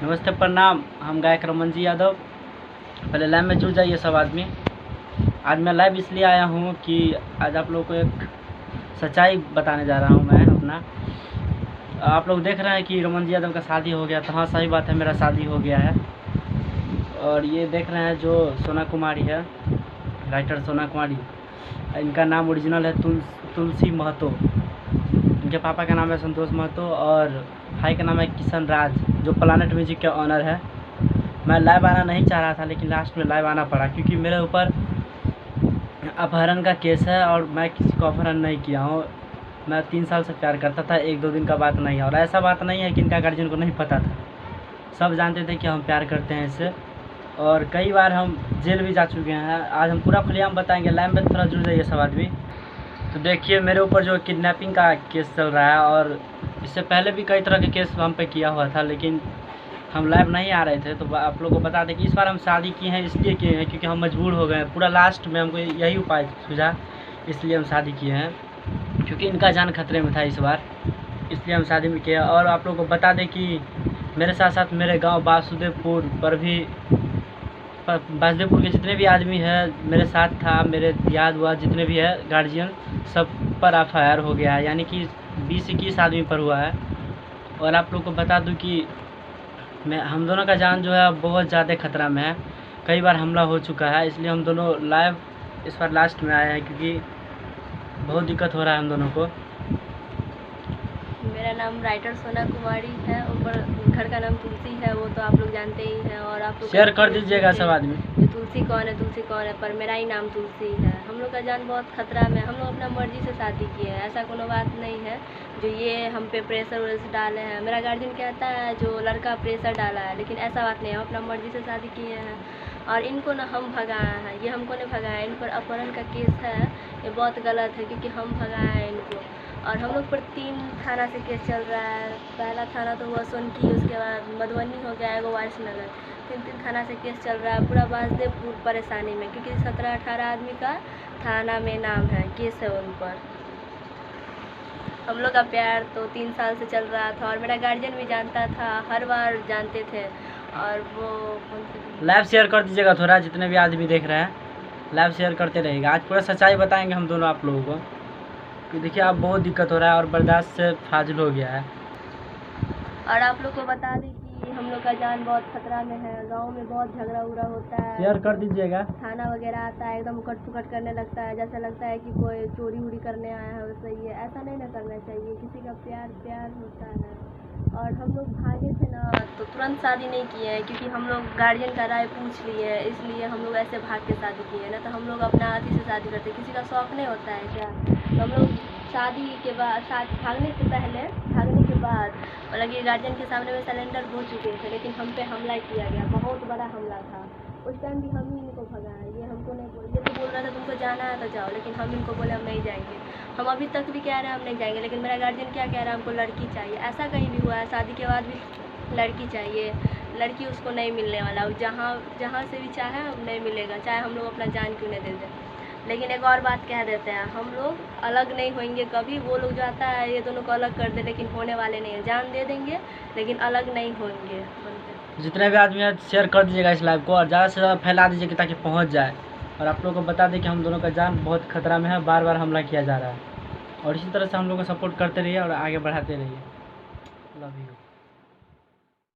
नमस्ते, प्रणाम। हम गायक रमन जी यादव। पहले लाइव में जुड़ जाइए सब आदमी। आज मैं लाइव इसलिए आया हूँ कि आज आप लोगों को एक सच्चाई बताने जा रहा हूँ मैं अपना। आप लोग देख रहे हैं कि रमन जी यादव का शादी हो गया। तो हाँ, सही बात है, मेरा शादी हो गया है। और ये देख रहे हैं जो सोना कुमारी है, राइटर सोना कुमारी, इनका नाम ओरिजिनल है तुलसी महतो। इनके पापा का नाम है संतोष महतो और भाई का नाम है किशन राज, जो प्लानेट म्यूजिक के ऑनर है। मैं लाइव आना नहीं चाह रहा था, लेकिन लास्ट में लाइव आना पड़ा क्योंकि मेरे ऊपर अपहरण का केस है और मैं किसी को अपहरण नहीं किया हूँ। मैं 3 साल से प्यार करता था, 1-2 दिन का बात नहीं है। और ऐसा बात नहीं है कि इनका गार्जियन को नहीं पता था, सब जानते थे कि हम प्यार करते हैं इससे। और कई बार हम जेल भी जा चुके हैं। आज हम पूरा खुलेआम बताएंगे। लाइव में थोड़ा जुड़ जाइए सब आदमी। तो देखिए, मेरे ऊपर जो किडनैपिंग का केस चल रहा है और इससे पहले भी कई तरह के केस हम पे किया हुआ था, लेकिन हम लाइव नहीं आ रहे थे। तो आप लोगों को बता दें कि इस बार हम शादी किए हैं, इसलिए किए हैं क्योंकि हम मजबूर हो गए हैं। पूरा लास्ट में हमको यही उपाय सूझा, इसलिए हम शादी किए हैं, क्योंकि इनका जान खतरे में था इस बार, इसलिए हम शादी में किए। और आप लोगों को बता दें कि मेरे साथ साथ मेरे गाँव वासुदेवपुर पर भी, वासुदेवपुर के जितने भी आदमी हैं मेरे साथ था, मेरे याद हुआ जितने भी है गार्जियन, सब पर FIR हो गया है, यानी कि 20-21 आदमी पर हुआ है। और आप लोग को बता दूं कि हम दोनों का जान जो है बहुत ज़्यादा खतरा में है। कई बार हमला हो चुका है, इसलिए हम दोनों लाइव इस बार लास्ट में आए हैं क्योंकि बहुत दिक्कत हो रहा है हम दोनों को। मेरा नाम राइटर सोना कुमारी है, ऊपर घर का नाम तुलसी है, वो तो आप लोग जानते ही हैं। और आप लोग शेयर कर दीजिएगा सब आदमी। तुलसी कौन है, पर मेरा ही नाम तुलसी है। हम लोग का जान बहुत खतरा में। हम लोग अपना मर्जी से शादी किए हैं, ऐसा कोनो बात नहीं है जो ये हम पे प्रेशर व्रेशर डाले हैं। मेरा गार्जियन कहता है जो लड़का प्रेशर डाला है, लेकिन ऐसा बात नहीं है। हम अपना मर्जी से शादी किए हैं और इनको ना हम भगाए हैं, ये हमको नहीं भगाया। इन पर अपहरण का केस है, ये बहुत गलत है क्योंकि हम भगाए हैं इनको। और हम लोग पर 3 थाना से केस चल रहा है। पहला थाना तो हुआ सोनकी, उसके बाद मधुबनी हो गया, एगो वारिस नगर। 3 थाना से केस चल रहा है। पूरा वासुदेवपुर परेशानी में, क्योंकि 17-18 आदमी का थाना में नाम है, केस है उन पर। हम लोग का प्यार तो 3 साल से चल रहा था और मेरा गार्जियन भी जानता था, हर बार जानते थे। और वो लाइव शेयर कर दीजिएगा थोड़ा, जितने भी आदमी देख रहे हैं लाइव शेयर करते रहेगा। आज पूरा सच्चाई बताएंगे हम दोनों आप लोगों को कि देखिए आप बहुत दिक्कत हो रहा है और बर्दाश्त से फाजिल हो गया है। और आप लोग को बता दें कि हम लोग का जान बहुत खतरा में है। गांव में बहुत झगड़ा उगड़ा होता है, शेयर कर दीजिएगा। थाना वगैरह आता है, एकदम उकट पुकट करने लगता है, जैसे लगता है कि कोई चोरी उड़ी करने आया है। वैसे ये ऐसा नहीं ना करना चाहिए। किसी का प्यार होता है। और हम लोग भागे थे ना, तो तुरंत शादी नहीं किए हैं क्योंकि हम लोग गार्जियन का राय पूछ लिए है, इसलिए हम लोग ऐसे भाग के शादी किए हैं। ना तो हम लोग अपना आदि से शादी करते। किसी का शौक नहीं होता है क्या? तो हम लोग शादी के बाद, भागने से पहले, भागने के बाद मतलब ये गार्जियन के सामने में सरेंडर हो चुके थे, लेकिन हम पे हमला किया गया, बहुत बड़ा हमला था। उस टाइम भी हम ही इनको भगाए। ये हमको नहीं बोल, ये तो बोल रहा था तुमको जाना है तो जाओ, लेकिन हम इनको बोले हम नहीं जाएंगे। हम अभी तक भी कह रहे हैं हम नहीं जाएंगे, लेकिन मेरा गार्जियन क्या कह रहा है, हमको लड़की चाहिए। ऐसा कहीं भी हुआ है, शादी के बाद भी लड़की चाहिए। लड़की उसको नहीं मिलने वाला, जहाँ से भी चाहे नहीं मिलेगा, चाहे हम लोग अपना जान क्यों नहीं दे दें। लेकिन एक और बात कह देते हैं, हम लोग अलग नहीं होंगे कभी। वो लोग जो आता है ये दोनों को अलग कर दे, लेकिन होने वाले नहीं है। जान दे देंगे लेकिन अलग नहीं होंगे। जितने भी आदमी हैं शेयर कर दीजिएगा इस लाइव को और ज़्यादा से ज़्यादा फैला दीजिए ताकि पहुंच जाए। और आप लोगों को बता दें कि हम दोनों का जान बहुत खतरा में है, बार बार हमला किया जा रहा है। और इसी तरह से हम लोग को सपोर्ट करते रहिए और आगे बढ़ाते रहिए। Love you.